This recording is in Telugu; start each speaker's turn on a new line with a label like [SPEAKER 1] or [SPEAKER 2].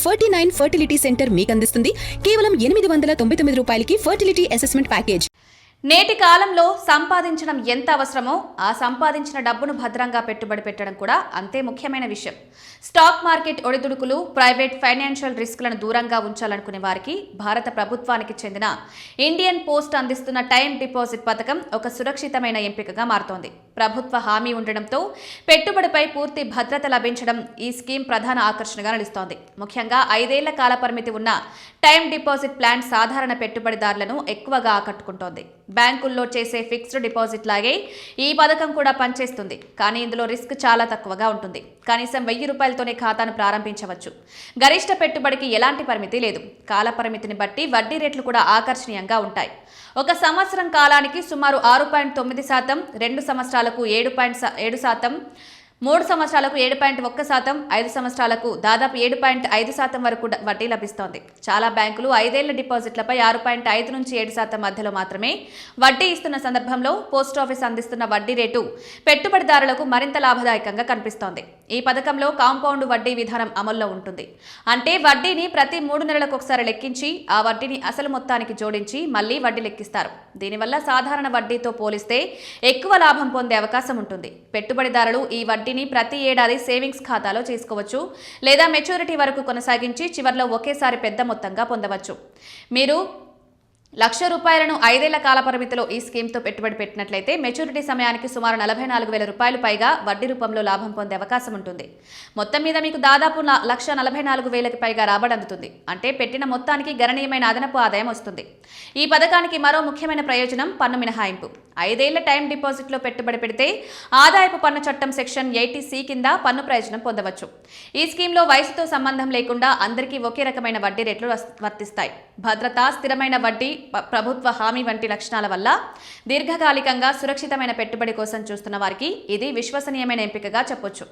[SPEAKER 1] 49 ఫర్టిలిటీ సెంటర్ మీకు అందిస్తుంది కేవలం 899 రూపాయలకి ఫర్టిలిటీ అసెస్మెంట్ ప్యాకేజ్.
[SPEAKER 2] నేటి కాలంలో సంపాదించడం ఎంత అవసరమో ఆ సంపాదించిన డబ్బును భద్రంగా పెట్టుబడి పెట్టడం కూడా అంతే ముఖ్యమైన విషయం. స్టాక్ మార్కెట్ ఒడిదుడుకులు, ప్రైవేట్ ఫైనాన్షియల్ రిస్కులను దూరంగా ఉంచాలనుకునే వారికి భారత ప్రభుత్వానికి చెందిన ఇండియన్ పోస్ట్ అందిస్తున్న టైం డిపాజిట్ పథకం ఒక సురక్షితమైన ఎంపికగా మారుతోంది. ప్రభుత్వ హామీ ఉండడంతో పెట్టుబడిపై పూర్తి భద్రత లభించడం ఈ స్కీమ్ ప్రధాన ఆకర్షణగా నిలుస్తోంది. ముఖ్యంగా 5 ఏళ్ల కాల పరిమితి ఉన్న టైం డిపాజిట్ ప్లాన్ సాధారణ పెట్టుబడిదారులను ఎక్కువగా ఆకట్టుకుంటోంది. బ్యాంకుల్లో చేసే ఫిక్స్డ్ డిపాజిట్ లాగే ఈ పథకం కూడా పనిచేస్తుంది. కానీ ఇందులో రిస్క్ చాలా తక్కువగా ఉంటుంది. కనీసం 1000 రూపాయలతోనే ఖాతాను ప్రారంభించవచ్చు. గరిష్ట పెట్టుబడికి ఎలాంటి పరిమితి లేదు. కాల పరిమితిని బట్టి వడ్డీ రేట్లు కూడా ఆకర్షణీయంగా ఉంటాయి. 1 సంవత్సరం కాలానికి సుమారు 6.9%, 2 సంవత్సరాలకు 7.7%, 3 సంవత్సరాలకు 7.1%, 5 సంవత్సరాలకు దాదాపు 7.5% వరకు వడ్డీ లభిస్తోంది. చాలా బ్యాంకులు 5 ఏళ్ల డిపాజిట్లపై 6.5 నుంచి 7% మధ్యలో మాత్రమే వడ్డీ ఇస్తున్న సందర్భంలో పోస్టాఫీస్ అందిస్తున్న వడ్డీ రేటు పెట్టుబడిదారులకు మరింత లాభదాయకంగా కనిపిస్తోంది. ఈ పథకంలో కాంపౌండ్ వడ్డీ విధానం అమల్లో ఉంటుంది. అంటే వడ్డీని ప్రతి 3 నెలలకు ఒకసారి లెక్కించి ఆ వడ్డీని అసలు మొత్తానికి జోడించి మళ్లీ వడ్డీ లెక్కిస్తారు. దీనివల్ల సాధారణ వడ్డీతో పోలిస్తే ఎక్కువ లాభం పొందే అవకాశం ఉంటుంది. పెట్టుబడిదారులు ఈ వడ్డీని ప్రతి ఏడాది సేవింగ్స్ ఖాతాలో చేసుకోవచ్చు లేదా మెచ్యూరిటీ వరకు కొనసాగించి చివర్లో ఒకేసారి పెద్ద మొత్తంగా పొందవచ్చు. మీరు ₹1,00,000 5 ఏళ్ల కాల పరిమితిలో ఈ స్కీమ్తో పెట్టుబడి పెట్టినట్లయితే మెచ్యూరిటీ సమయానికి సుమారు ₹44,000 పైగా వడ్డీ రూపంలో లాభం పొందే అవకాశం ఉంటుంది. మొత్తం మీద మీకు దాదాపు ₹1,44,000 పైగా రాబడి అందుతుంది. అంటే పెట్టిన మొత్తానికి గణనీయమైన అదనపు ఆదాయం వస్తుంది. ఈ పథకానికి మరో ముఖ్యమైన ప్రయోజనం పన్ను మినహాయింపు. 5 ఏళ్ల టైం డిపాజిట్లో పెట్టుబడి పెడితే ఆదాయపు పన్ను చట్టం సెక్షన్ 80C కింద పన్ను ప్రయోజనం పొందవచ్చు. ఈ స్కీమ్లో వయసుతో సంబంధం లేకుండా అందరికీ ఒకే రకమైన వడ్డీ రేట్లు వర్తిస్తాయి. భద్రత, స్థిరమైన వడ్డీ, ప్రభుత్వ హామీ వంటి లక్షణాల వల్ల దీర్ఘకాలికంగా సురక్షితమైన పెట్టుబడి కోసం చూస్తున్న వారికి ఇది విశ్వసనీయమైన ఎంపికగా చెప్పొచ్చు.